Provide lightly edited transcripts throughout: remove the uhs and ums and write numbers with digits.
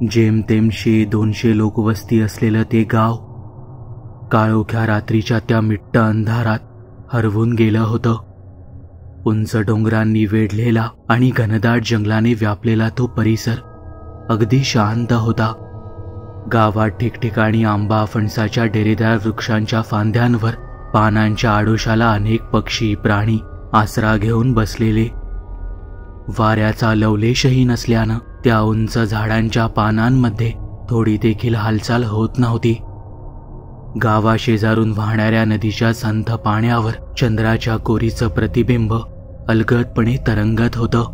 जेमतेम 100-200 लोकवस्ती असलेलं ते गाव काळोख्या रात्रीच्या त्या मिट्ट अंधारात हरवून गेलं होतं. उंच डोंगरांनी वेढलेला आणि घनदाट जंगलाने व्यापलेला तो परिसर अगदी शांत होता. गावात ठिकठिकाणी आंबा फणसाच्या डेरेदार वृक्षांच्या फांद्यांवर पानांच्या आडोशाला अनेक पक्षी प्राणी आसरा घेऊन बसलेले. वाऱ्याचा लवलेशही नसल्यानं त्या उंच झाडांच्या पानांमध्ये थोडी देखील हालचाल होत नव्हती. गावाशेजारून वाहणाऱ्या नदीच्या संथ पाण्यावर चंद्राच्या कोरीचं प्रतिबिंब अलगदपणे तरंगत होतं.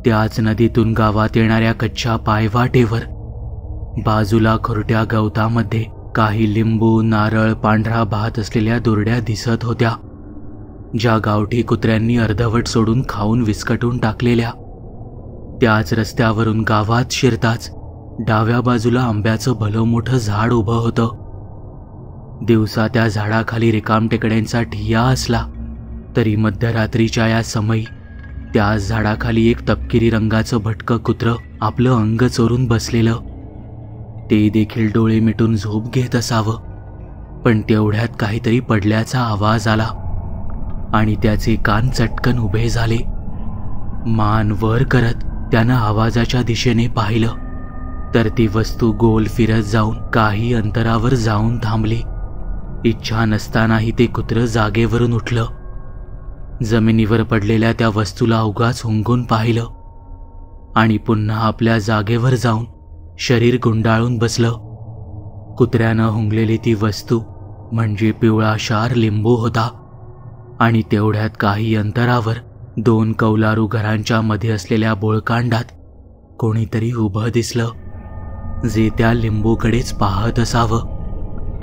त्याच नदीतून गावात येणाऱ्या कच्च्या पायवाटेवर बाजूला खोरट्या गवतामध्ये काही लिंबू नारळ पांढरा भात असलेल्या दुरड्या दिसत होत्या, ज्या गावठी कुत्र्यांनी अर्धवट सोडून खाऊन विस्कटून टाकलेल्या. त्याच रस्त्यावरून गावात शिरताच डाव्या बाजूला आंब्याचं भलं मोठं झाड उभं होतं. दिवसा त्या झाडाखाली रिकामटेकड्यांचा ठिय्या असला तरी मध्यरात्रीच्या या समयी त्याच झाडाखाली एक तपकिरी रंगाचं भटकं कुत्रं आपलं अंग चोरून बसलेलं. ते देखील डोळे मिटून झोप घेत असावं, पण तेवढ्यात काहीतरी पडल्याचा आवाज आला आणि त्याचे कान चटकन उभे झाले. मान वर करत त्यानं आवाजाच्या दिशेने पाहिलं तर ती वस्तू गोल फिरत जाऊन काही अंतरावर जाऊन थांबली. इच्छा नसतानाही ते कुत्रं जागेवरून उठलं. जमिनीवर पडलेल्या त्या वस्तूला उगाच हुंगून पाहिलं आणि पुन्हा आपल्या जागेवर जाऊन शरीर गुंडाळून बसलं. कुत्र्यानं हुंगलेली ती वस्तू म्हणजे पिवळाशार लिंबू होता आणि तेवढ्यात काही अंतरावर 2 कौलारू घरांच्या मध्ये असलेल्या बोळकांडात कोणीतरी उभं दिसलं, जे त्या लिंबूकडेच पाहत असावं.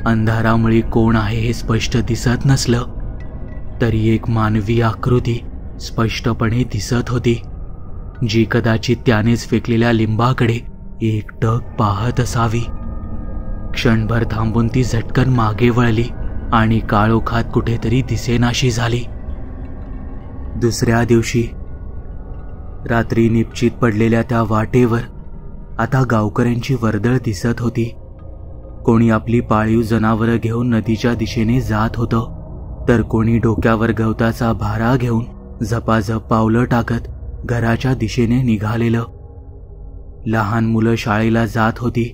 अंधारामुळे कोण आहे हे स्पष्ट दिसत नसलं तरी एक मानवी आकृती स्पष्टपणे दिसत होती, जी कदाचित त्यानेच फेकलेल्या लिंबाकडे एकटक पाहत असावी. क्षणभर थांबून ती झटकन मागे वळली आणि काळोखात कुठेतरी दिसेनाशी झाली. दुसऱ्या दिवशी रात्री निश्चित पडलेल्या त्या वाटेवर आता गावकऱ्यांची वर्दळ दिसत होती. कोणी आपली पाळीव जनावरं घेऊन नदीच्या दिशेने जात होतं, तर कोणी डोक्यावर गवताचा भारा घेऊन झपाझप पावलं टाकत घराच्या दिशेने निघालेलं. लहान मुलं शाळेला जात होती,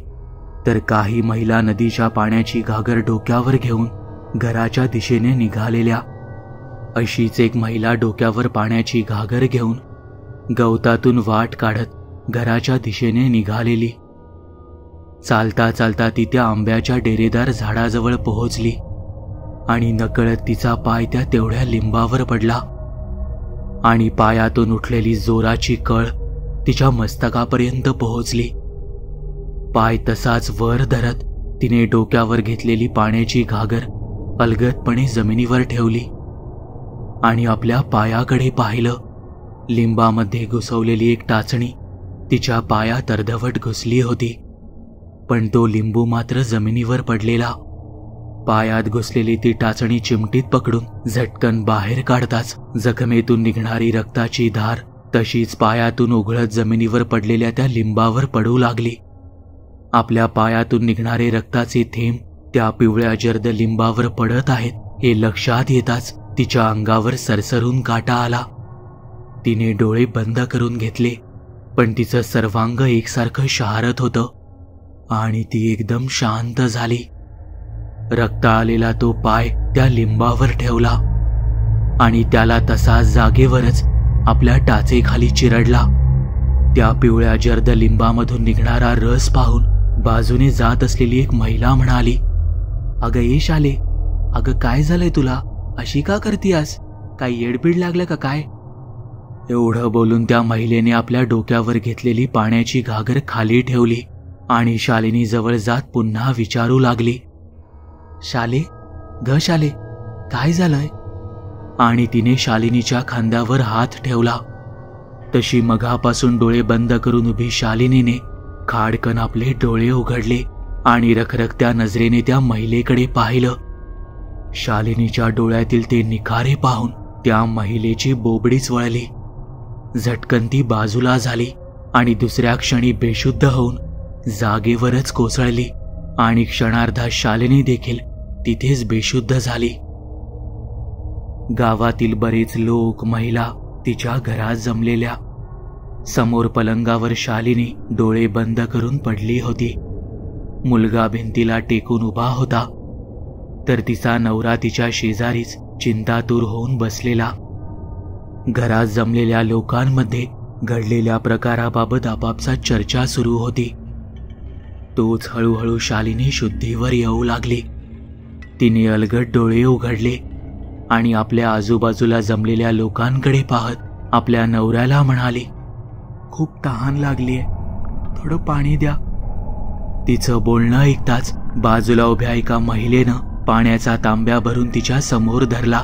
तर काही महिला नदीच्या पाण्याची घागर डोक्यावर घेऊन घराच्या दिशेने निघालेल्या. अशीच एक महिला डोक्यावर पाण्याची घागर घेऊन गवतातून वाट काढत घराच्या दिशेने निघालेली. चालता चालता ती त्या आंब्याच्या डेरेदार झाडाजवळ पोहोचली आणि नकळत तिचा पाय त्या तेवढ्या लिंबावर पडला आणि पायातून उठलेली जोराची कळ तिच्या मस्तकापर्यंत पोहोचली. पाय तसाच वर धरत तिने डोक्यावर घेतलेली पाण्याची घागर अलगदपणे जमिनीवर ठेवली आणि आपल्या पायाकडे पाहिलं. लिंबामध्ये घुसवलेली एक टाचणी तिच्या पायात अर्धवट घुसली होती, पण तो लिंबू मात्र जमिनीवर पडलेला. पायात घुसलेली ती टाचणी चिमटीत पकडून झटकन बाहेर काढताच जखमेतून निघणारी रक्ताची धार तशीच पायातून उघळत जमिनीवर पडलेल्या त्या लिंबावर पडू लागली. आपल्या पायातून निघणारे रक्ताचे थेंब त्या पिवळ्या जर्द लिंबावर पडत आहेत हे लक्षात येताच तिच्या अंगावर सरसरून काटा आला. तिने डोळे बंद करून घेतले, पण तिचं सर्वांग एकसारखं शहारत होतं आणि ती एकदम शांत झाली. रक्त आलेला तो पाय त्या लिंबावर ठेवला आणि त्याला तसाच जागेवरच आपल्या टाचेखाली चिरडला. त्या पिवळ्या जर्द लिंबामधून निघणारा रस पाहून बाजूने जात असलेली एक महिला म्हणाली, "अगं ये शाले, अगं काय झालंय तुला? अशी का करतीयास? काय येडबीड लागलं का काय?" एवढं बोलून त्या महिलेने आपल्या डोक्यावर घेतलेली पाण्याची घागर खाली ठेवली आणि शालिनी जवळ जात पुन्हा विचारू लागली, "शाले, ग शाले, काय झालंय?" आणि तिने शालिनीच्या खांद्यावर हात ठेवला. तशी मघापासून डोळे बंद करून उभी शालिनीने खाडकन आपले डोळे उघडले आणि रखरखत्या नजरेने त्या महिलेकडे पाहिलं. शालिनीच्या डोळ्यातील ते निखारे पाहून त्या महिलेची बोबडीच वळली. झटकन ती बाजूला झाली आणि दुसऱ्या क्षणी बेशुद्ध होऊन जागेवरच कोसळली आणि क्षणार्धात शालिनी देखील तिथेच बेशुद्ध झाली. गावातील बरेच लोक, महिला तिच्या घरात जमलेल्या. समोर पलंगावर शालिनी डोळे बंद करून पडली होती. मुलगा भिंतीला टेकून उभा होता, तर तिचा नवरा तिच्या शेजारीच चिंतातूर होऊन बसलेला. घरात जमलेल्या लोकांमध्ये घडलेल्या प्रकाराबाबत आपापसात चर्चा सुरू होती. तोच हळूहळू शालिनी शुद्धीवर येऊ लागली. तिने अलगद डोळे उघडले आणि आपल्या आजूबाजूला जमलेल्या लोकांकडे पाहत आपल्या नवऱ्याला म्हणाली, "खूप तहान लागलीये, थोडं पाणी द्या." तिचं बोलणं ऐकताच बाजूला उभ्या एका महिलेनं पाण्याचा तांब्या भरून तिच्या समोर धरला.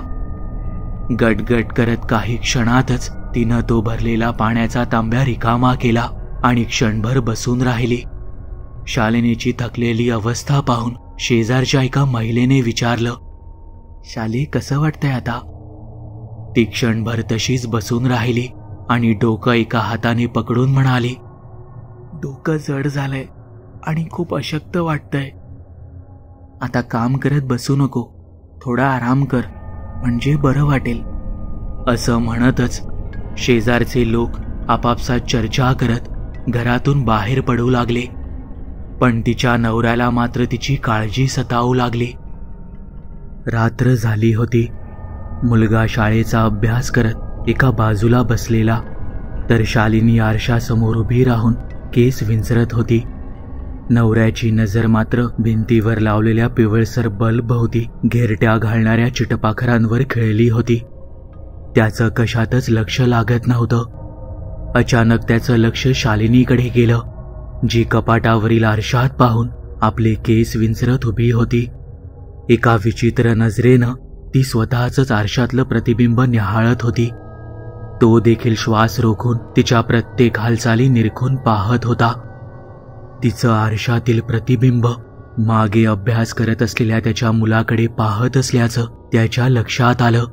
गटगट करत काही क्षणातच तिनं तो भरलेला पाण्याचा तांब्या रिकामा केला आणि क्षणभर बसून राहिली. शालिनीची थकलेली अवस्था पाहून शेजारच्या एका महिलेने विचारलं, "शाली, कसं वाटतंय आता?" ती क्षणभर तशीच बसून राहिली आणि डोकं एका हाताने पकडून म्हणाली, "डोकं जड झालंय आणि खूप अशक्त वाटतंय." "आता काम करत बसू नको, थोडा आराम कर, म्हणजे बरं वाटेल." असं म्हणतच शेजारचे लोक आपापसात चर्चा करत घरातून बाहेर पडू लागले. पण तिच्या नवऱ्याला मात्र तिची काळजी सतावू लागली. रात्र झाली होती. मुलगा शाळेचा अभ्यास करत एका बाजूला बसलेला, तर शालिनी आरशासमोर उभी राहून केस विंचरत होती. नवऱ्याची नजर मात्र भिंतीवर लावलेल्या पिवळसर बल्ब भोवती घेरट्या घालणाऱ्या चिटपाखरांवर खेळली होती. त्याचं कशातच लक्ष लागत नव्हतं. अचानक त्याचं लक्ष शालिनीकडे गेलं, जी कपाटावरील आरशात पाहून आपले केस विंचरत उभी होती. एका विचित्र नजरेनं ती स्वतःच आरशातलं प्रतिबिंब निहाळत होती. तो देखील श्वास रोखून तिच्या प्रत्येक हालचाली निरखून पाहत होता. तिचं आरशातील प्रतिबिंब मागे अभ्यास करत असलेल्या त्याच्या मुलाकडे पाहत असल्याचं त्याच्या लक्षात आलं.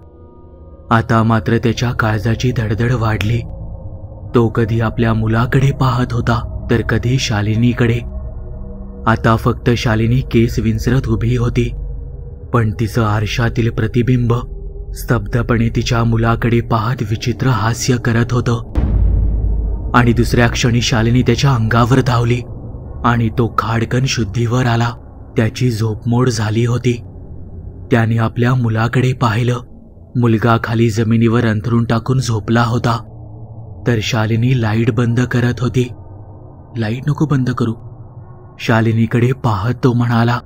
आता मात्र त्याच्या काळजाची धडधड वाढली. तो कधी आपल्या मुलाकडे पाहत होता, तर कधी शालिनीकडे. आता फक्त शालिनी केस विंचरत उभी होती, पण तिचं आरशातील प्रतिबिंब स्तब्धपणे तिच्या मुलाकडे पाहत विचित्र हास्य करत होतं. आणि दुसऱ्या क्षणी शालिनी त्याच्या अंगावर धावली आणि तो खाडकन शुद्धीवर आला. त्याची झोपमोड झाली होती. त्याने आपल्या मुलाकडे पाहिलं. मुलगा खाली जमिनीवर अंथरूण टाकून झोपला होता, तर शालिनी लाईट बंद करत होती. "लाईट नको बंद करू." शालिनीकडे पाहत तो म्हणाला,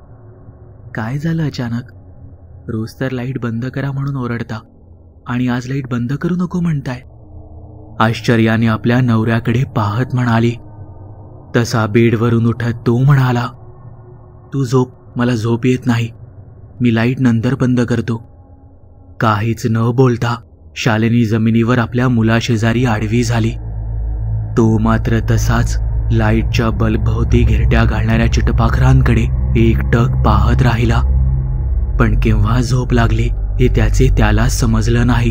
"काय झालं अचानक? रोज तर लाईट बंद करा म्हणून ओरडता आणि आज लाईट बंद करू नको म्हणताय." आश्चर्याने आपल्या नवऱ्याकडे पाहत म्हणाली. तसा बेडवरून उठत तो म्हणाला, "तू झोप, मला झोप येत नाही. मी लाईट नंतर बंद करतो." काहीच न बोलता शालिनी जमिनीवर आपल्या मुलाशेजारी आडवी झाली. तो मात्र तसाच लाईटच्या बल्बभोवती घेरट्या घालणाऱ्या चिटपाखरांकडे एकटक पाहत राहिला. पण केव्हा झोप लागली हे त्याचे त्यालाच समजलं नाही.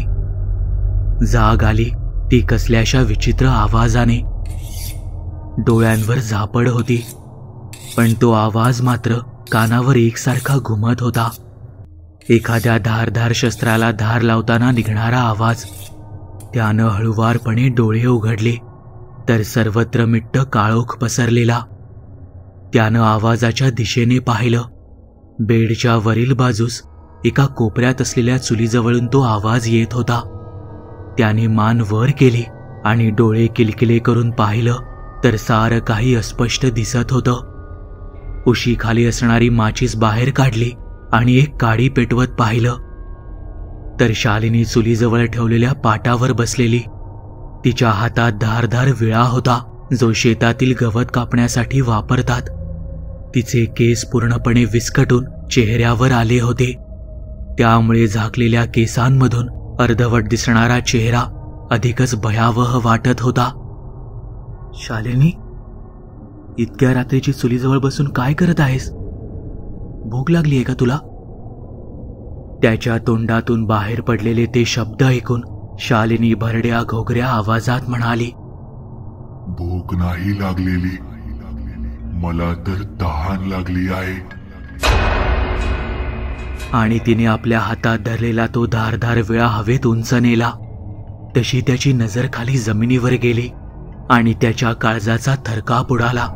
जाग आली ती कसल्याशा विचित्र आवाजाने. डोळ्यांवर झापड होती, पण तो आवाज मात्र कानावर एकसारखा घुमत होता. एखाद्या धारधार शस्त्राला धार लावताना निघणारा आवाज. त्यानं हळुवारपणे डोळे उघडले, तर सर्वत्र मिट्ट काळोख पसरलेला. त्यानं आवाजाच्या दिशेने पाहिलं. बेडच्या वरील बाजूस एका कोपऱ्यात असलेल्या चुलीजवळून तो आवाज येत होता. त्याने मान वर केली आणि डोळे किलकिले करून पाहिलं, तर सारं काही अस्पष्ट दिसत होतं. उशीखाली असणारी माचीस बाहेर काढली आणि एक काडी पेटवत पाहिलं, तर शालिनी चुलीजवळ ठेवलेल्या पाटावर बसलेली. तिच्या हातात धारधार विळा होता, जो शेतातील गवत कापण्यासाठी वापरतात. तिचे केस पूर्णपणे विस्कटून चेहऱ्यावर आले होते. त्यामुळे झाकलेल्या केसांमधून अर्धवट दिसणारा चेहरा अधिकच भयावह वाटत होता. "शालिनी, इतक्या रात्रीची चुलीजवळ बसून काय करत आहेस? भूक लागली आहे का तुला?" त्याच्या तोंडातून बाहेर पडलेले ते शब्द ऐकून शालिनी भरड्या घोगऱ्या आवाजात म्हणाली, "भूक नाही लागलेली. मला तर तहान लागली आहे. आणि तिने आपल्या हातात धरलेला तो धारदार विळा हवेत उंच नेला. तशी त्याची नजर खाली जमिनीवर गेली आणि त्याच्या काळजाचा थरकाप उडाला.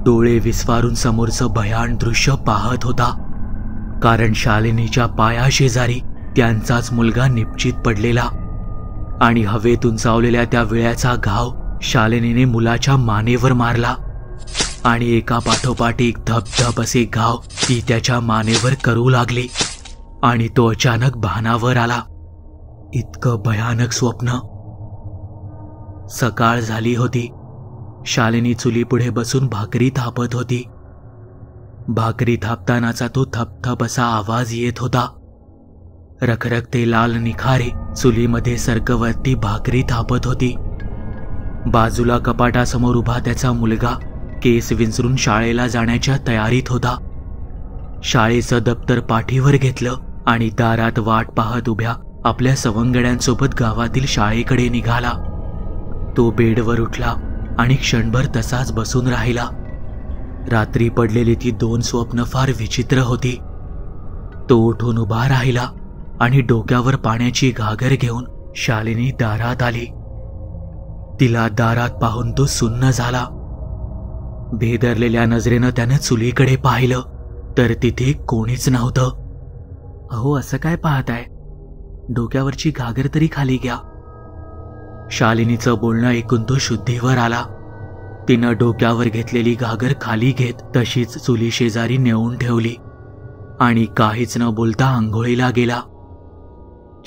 डोळे विस्फारून समोरचं भयान दृश्य पाहत होता. कारण शालिनीच्या पायाशेजारी त्यांचाच मुलगा निपचित पडलेला आणि हवेत उंचावलेल्या त्या विळ्याचा घाव शालिनीने मुलाच्या मानेवर मारला आणि एका पाठोपाठ एक धपधप असे घाव ती त्याच्या मानेवर करू लागली आणि तो अचानक भानावर आला. इतकं भयानक स्वप्न. सकाळ झाली होती. शालिनी चुलीपुढे बसून भाकरी थापत होती. भाकरी थापतानाचा तो थपथप असा आवाज येत होता. रखरखते लाल निखारे चुलीमध्ये सरकवत ती भाकरी थापत होती. बाजूला कपाटासमोर उभा त्याचा मुलगा केस विंचरून शाळेला जाण्याच्या तयारीत होता. शाळेचं दप्तर पाठीवर घेतलं आणि दारात वाट पाहत उभ्या आपल्या सवंगड्यांसोबत गावातील शाळेकडे निघाला. तो बेडवर उठला आणि क्षणभर तसाच बसून राहिला. रात्री पडलेली ती 2 स्वप्न फार विचित्र होती. तो उठून उभा राहिला आणि डोक्यावर पाण्याची घागर घेऊन शालिनी दारात आली. तिला दारात पाहून तो सुन्न झाला. भेदरलेल्या नजरेनं त्यानं चुलीकडे पाहिलं तर तिथे कोणीच नव्हतं. अहो, असं काय पाहताय? डोक्यावरची घागर तरी खाली घ्या. शालिनीचं बोलणं ऐकून तो शुद्धीवर आला. तिनं डोक्यावर घेतलेली घागर खाली घेत तशीच चुली शेजारी नेऊन ठेवली आणि काहीच न बोलता आंघोळीला गेला.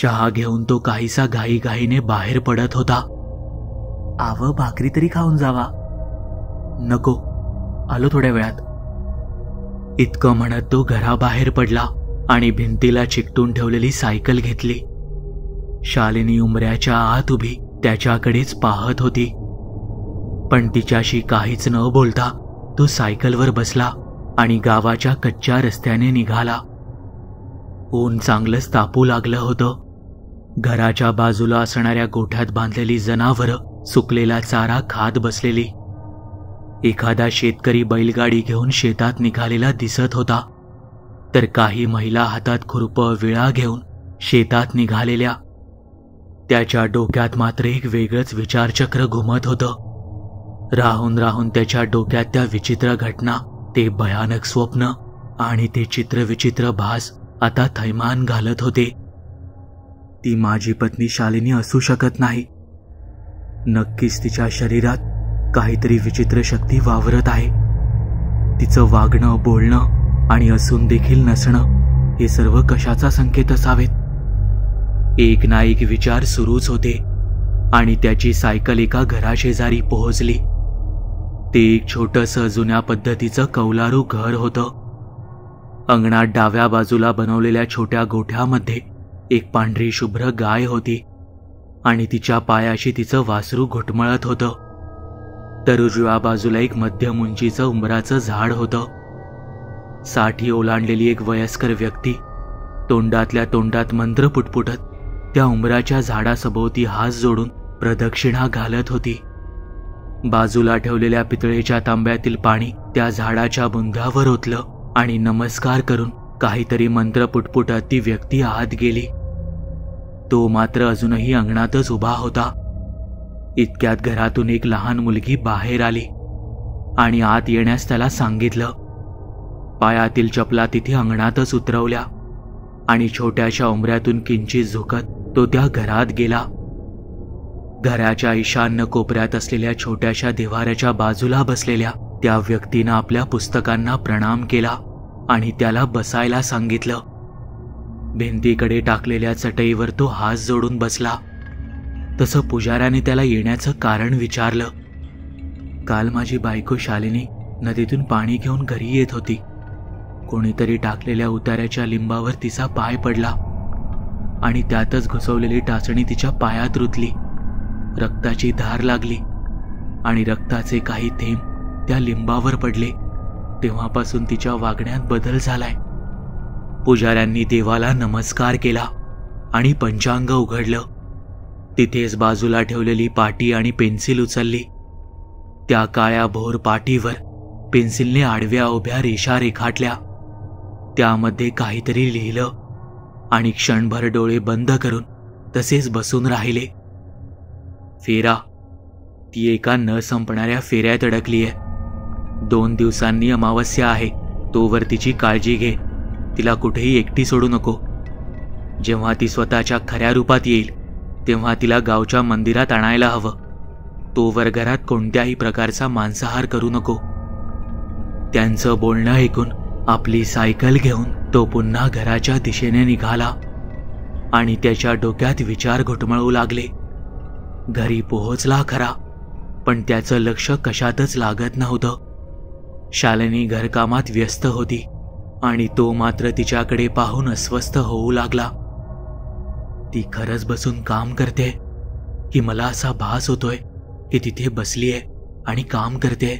चहा घेऊन तो काहीसा घाईघाईने बाहेर पडत होता. आव, भाकरी तरी खाऊन जावा. नको, आलो थोड्या वेळात. इतकं म्हणत तो घराबाहेर पडला आणि भिंतीला चिकटून ठेवलेली सायकल घेतली. शालिनी उंबऱ्याच्या आत उभी त्याच्याकडेच पाहत होती. पण तिच्याशी काहीच न बोलता तो सायकलवर बसला आणि गावाच्या कच्च्या रस्त्याने निघाला. ऊन चांगलंच तापू लागलं होतं. घराच्या बाजूला असणाऱ्या गोठ्यात बांधलेली जनावरं सुकलेला चारा खात बसलेली. एखादा शेतकरी बैलगाडी घेऊन शेतात निघालेला दिसत होता, तर काही महिला हातात खुरपं विळा घेऊन शेतात निघालेल्या. त्याच्या डोक्यात मात्र एक वेगळंच विचारचक्र घुमत होतं. राहून राहून त्याच्या डोक्यात त्या विचित्र घटना, ते भयानक स्वप्न आणि ते चित्रविचित्र भास आता थैमान घालत होते. ती माझी पत्नी शालिनी असू शकत नाही. नक्कीच तिच्या शरीरात काहीतरी विचित्र शक्ती वावरत आहे. तिचं वागणं, बोलणं आणि असून देखील नसणं हे सर्व कशाचा संकेत असावेत? एक ना एक विचार सुरूच होते आणि त्याची सायकल एका घराशेजारी पोहोचली. ते एक छोटंसं जुन्या पद्धतीचं कौलारू घर होतं. अंगणात डाव्या बाजूला बनवलेल्या छोट्या गोठ्यामध्ये एक पांढरी शुभ्र गाय होती आणि तिच्या पायाशी तिचं वासरू घुटमळत होतं. तर उजव्या बाजूला एक मध्यम उंचीचं उंबराचं झाड होतं. 60 ओलांडलेली एक वयस्कर व्यक्ती तोंडातल्या तोंडात मंत्र पुटपुटत त्या उंबराच्या झाडासभोवती हात जोडून प्रदक्षिणा घालत होती. बाजूला ठेवलेल्या पितळेच्या तांब्यातील पाणी त्या झाडाच्या बुंध्यावर ओतलं आणि नमस्कार करून काहीतरी मंत्र पुटपुटत ती व्यक्ती आत गेली. तो मात्र अजूनही अंगणातच उभा होता. इतक्यात घरातून एक लहान मुलगी बाहेर आली आणि आत येण्यास त्याला सांगितलं. पायातील चपला तिथे अंगणातच उतरवल्या आणि छोट्याशा उंबऱ्यातून किंचित झुकत तो त्या घरात गेला. घराच्या ईशान्य कोपऱ्यात असलेल्या छोट्याशा देव्हाऱ्याच्या बाजूला बसलेल्या त्या व्यक्तीनं आपल्या पुस्तकांना प्रणाम केला आणि त्याला बसायला सांगितलं. भिंतीकडे टाकलेल्या चटईवर तो हात जोडून बसला. तसं पुजाऱ्याने त्याला येण्याचं कारण विचारलं. काल माझी बायको शालिनी नदीतून पाणी घेऊन घरी येत होती. कोणीतरी टाकलेल्या उतार्याच्या लिंबावर तिचा पाय पडला आणि त्यातच घुसवलेली टाचणी तिच्या पायात रुतली. रक्ताची धार लागली आणि रक्ताचे काही थेंब त्या लिंबावर पडले. तेव्हापासून तिच्या वागण्यात बदल झालाय. पुजाऱ्यांनी देवाला नमस्कार केला आणि पंचांग उघडलं. तिथेच बाजूला ठेवलेली पाटी आणि पेन्सिल उचलली. त्या काळ्या भोर पाटीवर पेन्सिलने आडव्या उभ्या रेषा रेखाटल्या. त्यामध्ये काहीतरी लिहिलं आणि क्षणभर डोळे बंद करून तसेच बसून राहिले. फेरा. ती एका न संपणाऱ्या फेऱ्यात अडकलीये. 2 दिवसांनी अमावस्या आहे. तोवर तिची काळजी घे. तिला कुठेही एकटी सोडू नको. जेव्हा ती स्वतःच्या खऱ्या रूपात येईल तेव्हा तिला गावच्या मंदिरात आणायला हवं. तोवर घरात कोणत्याही प्रकारचा मांसाहार करू नको. त्यांचं बोलणं ऐकून आपली सायकल घेऊन तो पुन्हा घराच्या दिशेने निघाला आणि त्याच्या डोक्यात विचार घुटमळू लागले. घरी पोहोचला खरा, पण त्याचं लक्ष कशातच लागत नव्हतं. शालिनी घरकामात व्यस्त होती आणि तो मात्र तिच्याकडे पाहून अस्वस्थ होऊ लागला. ती खरंच बसून काम करते की मला असा भास होतोय की तिथे बसलीये आणि काम करते?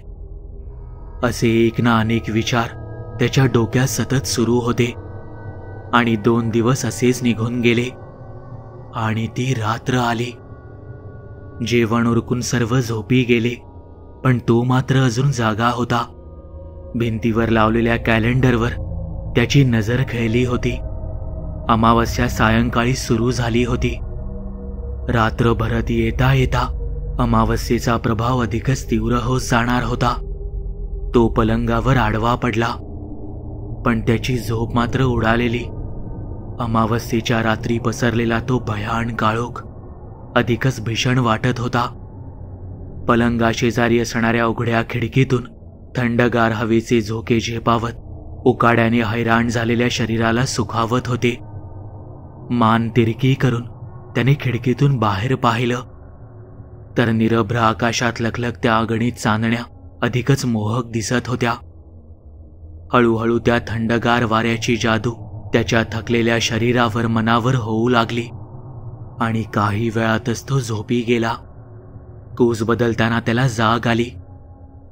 असे एक ना अनेक विचार त्याच्या डोक्यात सतत सुरू होते आणि 2 दिवस असेच निघून गेले आणि ती रात्र आली. जेवण उरकून सर्व झोपी गेले, पण तो मात्र अजून जागा होता. भिंतीवर लावलेल्या कॅलेंडरवर त्याची नजर खेळली होती. अमावस्या सायंकाळी सुरू झाली होती. रात्र भरत येता येता अमावस्येचा प्रभाव अधिकच तीव्र होत जाणार होता. तो पलंगावर आडवा पडला, पण त्याची झोप मात्र उडालेली. अमावस्येच्या रात्री पसरलेला तो भयान काळोख अधिकच भीषण वाटत होता. पलंगाशेजारी असणाऱ्या उघड्या खिडकीतून थंडगार हवेचे झोके झेपावत उकाड्याने हैराण झालेल्या शरीराला सुखावत होते. मान तिरकी करून त्याने खिडकीतून बाहेर पाहिलं तर निरभ्र आकाशात लखलखत्या अगणित चांदण्या अधिकच मोहक दिसत होत्या. हळूहळू त्या थंडगार वाऱ्याची जादू त्याच्या थकलेल्या शरीरावर मनावर होऊ लागली आणि काही वेळातच तो झोपी गेला. कूस बदलताना त्याला जाग आली.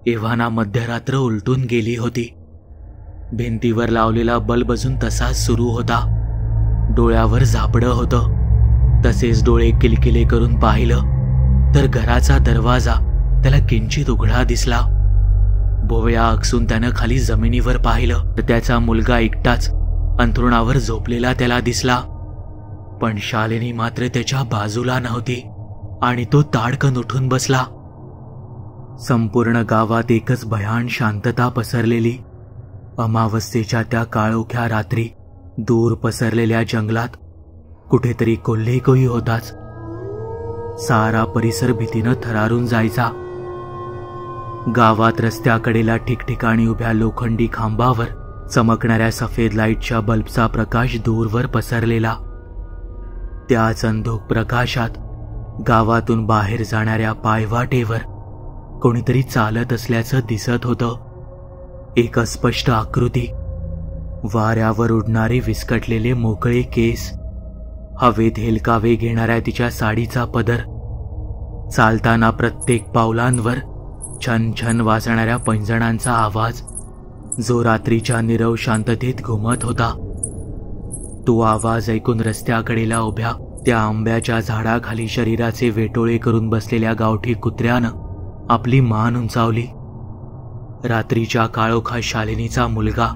एव्हाना मध्यरात्र उलटून गेली होती. भिंतीवर लावलेला बल्ब अजून तसाच सुरू होता. डोळ्यावर झापडं होतं. तसेच डोळे किलकिले करून पाहिलं तर घराचा दरवाजा त्याला किंचित उघडा दिसला. भोवया आकसून त्यानं खाली जमिनीवर पाहिलं तर त्याचा मुलगा एकटाच अंथरुणावर झोपलेला त्याला दिसला. पण शालिनी मात्र त्याच्या बाजूला नव्हती आणि तो ताडकन उठून बसला. संपूर्ण गावात एकच भयान शांतता पसरलेली. अमावस्येच्या त्या काळोख्या रात्री दूर पसरलेल्या जंगलात कुठेतरी कोल्हेकोई होताच. सारा परिसर भीतीनं थरारून जायचा. गावात रस्त्याकडेला ठिकठिकाणी उभ्या लोखंडी खांबावर चमकणाऱ्या सफेद लाईटच्या बल्बचा प्रकाश दूरवर पसरलेला. त्याच अंधुक प्रकाशात गावातून बाहेर जाणाऱ्या पायवाटेवर कोणीतरी चालत असल्याचं दिसत होतं. एक अस्पष्ट आकृती, वाऱ्यावर उडणारे विस्कटलेले मोकळे केस, हवेत हेलकावे घेणाऱ्या तिच्या साडीचा पदर, चालताना प्रत्येक पावलांवर छन छन वाजणाऱ्या पैंजणांचा आवाज जो रात्रीच्या नीरव शांततेत घुमत होता. तो आवाज ऐकून रस्त्याकडेला उभ्या त्या आंब्याच्या झाडाखाली शरीराचे वेटोळे करून बसलेल्या गावठी कुत्र्यानं आपली मान उंचावली. रात्रीच्या काळोखात शालिनीचा मुलगा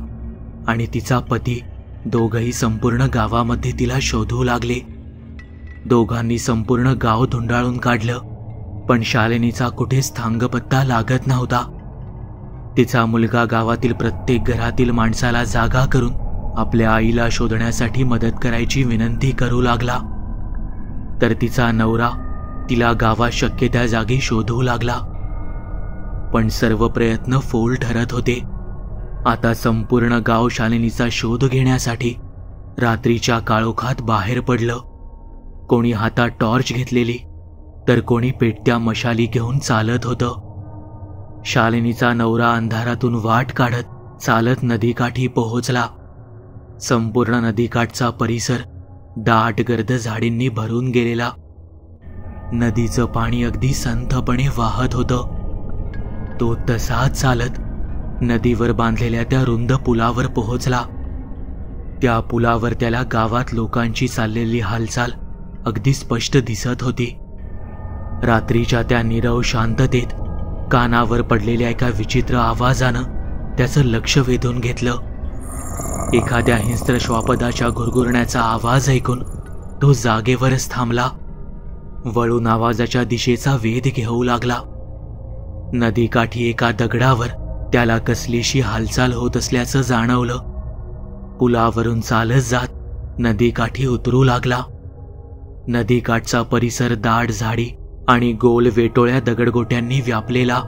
आणि तिचा पती दोघंही संपूर्ण गावामध्ये तिला शोधू लागले. दोघांनी संपूर्ण गाव धुंडाळून काढलं, पण शालिनीचा कुठेच थांगपत्ता लागत नव्हता. तिचा मुलगा गावातील प्रत्येक घरातील माणसाला जागा करून आपल्या आईला शोधण्यासाठी मदत करायची विनंती करू लागला, तर तिचा नवरा तिला गावात शक्य त्या जागी शोधू लागला. पण सर्व प्रयत्न फोल ठरत होते. आता संपूर्ण गाव शालिनीचा शोध घेण्यासाठी रात्रीच्या काळोखात बाहेर पडलं. कोणी हातात टॉर्च घेतलेली तर कोणी पेटत्या मशाली घेऊन चालत होतं. शालिनीचा नवरा अंधारातून वाट काढत चालत नदीकाठी पोहोचला. संपूर्ण नदीकाठचा परिसर दाट गर्द झाडींनी भरून गेलेला. नदीचं पाणी अगदी संथपणे वाहत होतं. तो तसाच चालत नदीवर बांधलेल्या त्या रुंद पुलावर पोहोचला. त्या पुलावर त्याला गावात लोकांची चाललेली हालचाल अगदी स्पष्ट दिसत होती. रात्रीच्या त्या नीरव शांततेत कानावर पडलेल्या एका विचित्र आवाजानं त्याचं लक्ष वेधून घेतलं. एखाद्या हिंस्त्र श्वापदाच्या गुरगुरण्याचा आवाज ऐकून तो जागेवरच थांबला. वळून आवाजाच्या दिशेचा वेध घेऊ लागला. नदीकाठी एका दगडावर त्याला कसलीशी हालचाल होत असल्याचं जाणवलं. पुलावरून चालत जात नदीकाठी उतरू लागला. नदीकाठचा परिसर दाट झाडी आणि गोल वेटोळ्या दगडगोट्यांनी व्यापलेला.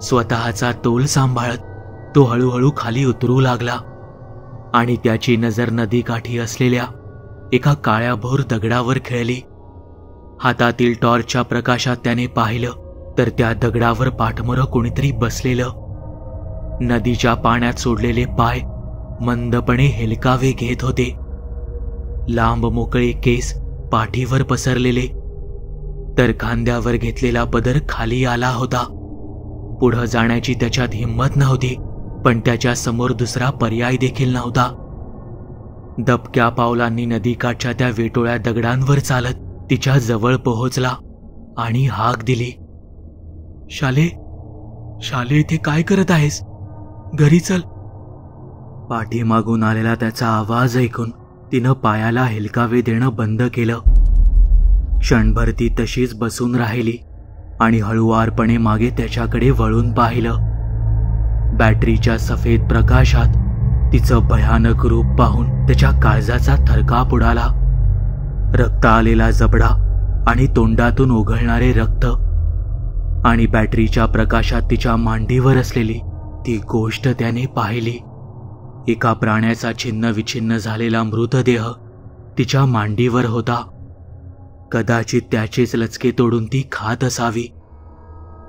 स्वतःचा तोल सांभाळत तो हळूहळू खाली उतरू लागला आणि त्याची नजर नदीकाठी असलेल्या एका काळ्याभोर दगडावर खेळली. हातातील टॉर्चच्या प्रकाशात त्याने पाहिलं तर त्या दगडावर पाठमोरं कोणीतरी बसलेलं. नदीच्या पाण्यात सोडलेले पाय मंदपणे हेलकावे घेत होते. लांब मोकळे केस पाठीवर पसरलेले, तर खांद्यावर घेतलेला पदर खाली आला होता. पुढं जाण्याची त्याच्यात हिंमत नव्हती, पण त्याच्या समोर दुसरा पर्याय देखील नव्हता. दबक्या पावलांनी नदीकाठच्या त्या वेटोळ्या दगडांवर चालत तिच्या जवळ पोहोचला आणि हाक दिली, शाले, शाले, इथे काय करत आहेस? घरी चल. पाठीमागून आलेला त्याचा आवाज ऐकून तिनं पायाला हेलकावे देणं बंद केलं. क्षणभर ती तशीच बसून राहिली आणि हळुवारपणे मागे त्याच्याकडे वळून पाहिलं. बॅटरीच्या सफेद प्रकाशात तिचं भयानक रूप पाहून त्याच्या काळजाचा थरकाप उडाला. रक्त आलेला जबडा आणि तोंडातून ओघळणारे रक्त आणि बॅटरीच्या प्रकाशात तिच्या मांडीवर असलेली ती गोष्ट त्याने पाहिली. एका प्राण्याचा छिन्न विछिन्न झालेला मृतदेह तिच्या मांडीवर होता. कदाचित त्याचेच लचके तोडून ती खात असावी.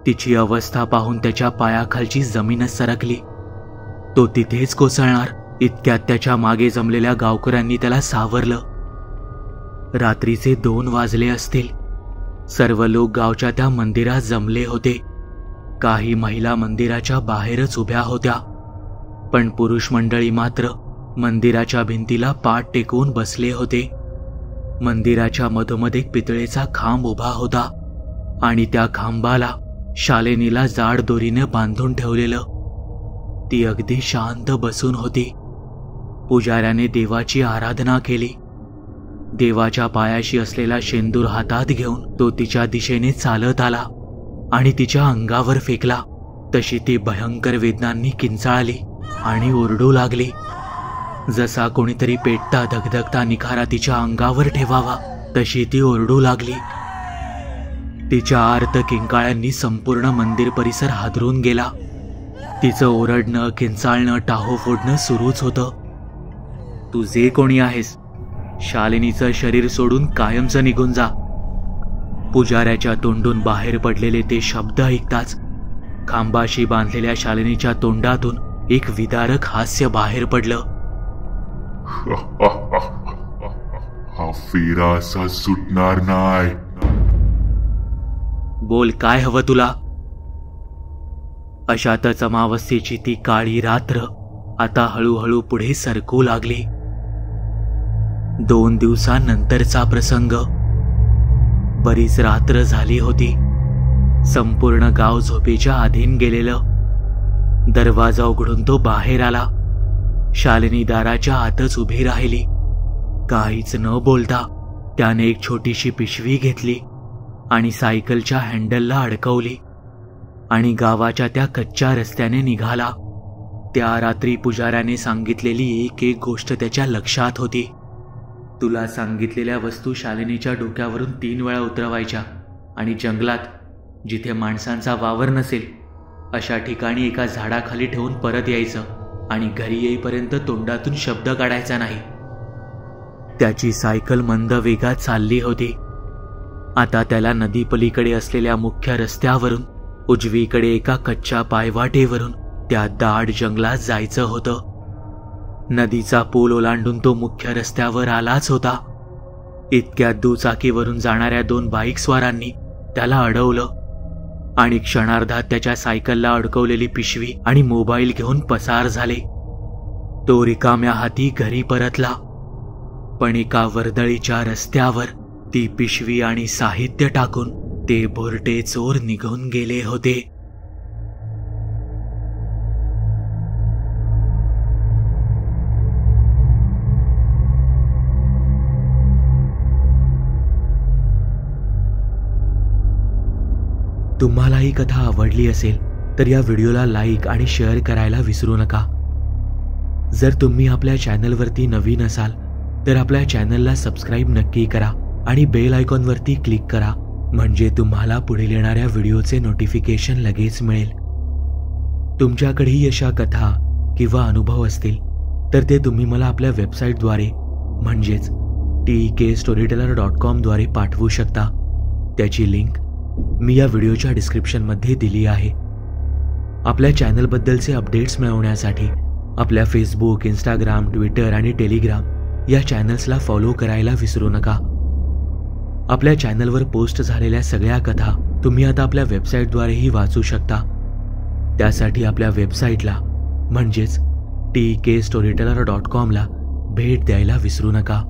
तिची अवस्था पाहून त्याच्या पायाखालची जमीनच सरकली. तो तिथेच कोसळणार इतक्यात त्याच्या मागे जमलेल्या गावकऱ्यांनी त्याला सावरलं. रात्रीचे 2 वाजले असतील. सर्व लोक गावच्या त्या मंदिरात जमले होते. काही महिला मंदिराच्या बाहेरच उभ्या होत्या, पण पुरुष मंडळी मात्र मंदिराच्या भिंतीला पाठ टेकवून बसले होते. मंदिराच्या मधोमध एक पितळेचा खांब उभा होता आणि त्या खांबाला शालिनीला जाड दोरीने बांधून ठेवलेलं. ती अगदी शांत बसून होती. पुजाऱ्याने देवाची आराधना केली. देवाच्या पायाशी असलेला शेंदूर हातात घेऊन तो तिच्या दिशेने चालत आला आणि तिच्या अंगावर फेकला. तशी ती भयंकर वेदनांनी किंचाळली आणि ओरडू लागली. जसा कोणीतरी पेटता धगधगता निखारा तिच्या अंगावर ठेवावा तशी ती ओरडू लागली. तिच्या आर्त किंकाळ्यांनी संपूर्ण मंदिर परिसर हादरून गेला. तिचं ओरडणं, किंचाळणं, टाहो फोडणं सुरूच होतं. तू जे कोणी आहेस, शालिनीचं शरीर सोडून कायमचं निघून जा. पुजाऱ्याच्या तोंडून बाहेर पडलेले ते शब्द ऐकताच खांबाशी बांधलेल्या शालिनीच्या तोंडातून एक विदारक हास्य बाहेर पडलं. हा फेरा असा सुटणार नाही. बोल, काय हवं तुला? अशातच अमावस्येची ती काळी रात्र आता हळूहळू पुढे सरकू लागली. 2 दिवसांनंतरचा प्रसंग. बरीच रात्र झाली होती. संपूर्ण गाव झोपेच्या अधीन गेलेलं. दरवाजा उघडून तो बाहेर आला. शालिनी दाराच्या आतच उभी राहिली. काहीच न बोलता त्याने एक छोटीशी पिशवी घेतली आणि सायकलच्या हँडलला अडकवली आणि गावाच्या त्या कच्च्या रस्त्याने निघाला. त्या रात्री पुजाऱ्याने सांगितलेली एक एक गोष्ट त्याच्या लक्षात होती. तुला सांगितलेल्या वस्तू शालिनीच्या डोक्यावरून 3 वेळा उतरवायच्या आणि जंगलात, जिथे माणसांचा वावर नसेल, अशा ठिकाणी एका झाडाखाली ठेवून परत यायचं आणि घरी येईपर्यंत तोंडातून शब्द काढायचा नाही. त्याची सायकल मंद वेगात चालली होती. आता त्याला नदीपलीकडे असलेल्या मुख्य रस्त्यावरून उजवीकडे एका कच्च्या पायवाटेवरून त्या दाट जंगलात जायचं होतं. नदीचा पूल ओलांडून तो मुख्य रस्त्यावर आलाच होता. इतक्यात दुचाकीवरून जाणाऱ्या 2 बाईक स्वारांनी त्याला अडवलं आणि क्षणार्धात त्याच्या सायकलला अडकवलेली पिशवी आणि मोबाईल घेऊन पसार झाले. तो रिकाम्या हाती घरी परतला, पण एका वर्दळीच्या रस्त्यावर ती पिशवी आणि साहित्य टाकून ते भुरटे चोर निघून गेले होते. तुम्हाला ही कथा आवडली असेल तर या व्हिडिओला लाईक आणि शेअर करायला विसरू नका. जर तुम्ही आपल्या चॅनलवरती नवीन असाल तर आपल्या चॅनलला सबस्क्राईब नक्की करा आणि बेल आयकॉनवरती क्लिक करा, म्हणजे तुम्हाला पुढील येणाऱ्या व्हिडिओचे नोटिफिकेशन लगेच मिळेल. तुमच्याकडेही अशा कथा किंवा अनुभव असतील तर ते तुम्ही मला आपल्या वेबसाईटद्वारे म्हणजेच TKStoryteller.com द्वारे पाठवू शकता. त्याची लिंक मी या व्हिडिओच्या डिस्क्रिप्शनमध्ये दिली आहे. आपल्या चॅनलबद्दलचे अपडेट्स मिळवण्यासाठी आपल्या फेसबुक, इंस्टाग्राम, ट्विटर आणि टेलिग्राम या चॅनल्सला फॉलो करायला विसरू नका. आपल्या चॅनलवर पोस्ट झालेल्या सगळ्या कथा तुम्ही आता आपल्या वेबसाईटद्वारेही वाचू शकता. त्यासाठी आपल्या वेबसाईटला म्हणजेच TKStoryteller.com ला भेट द्यायला विसरू नका.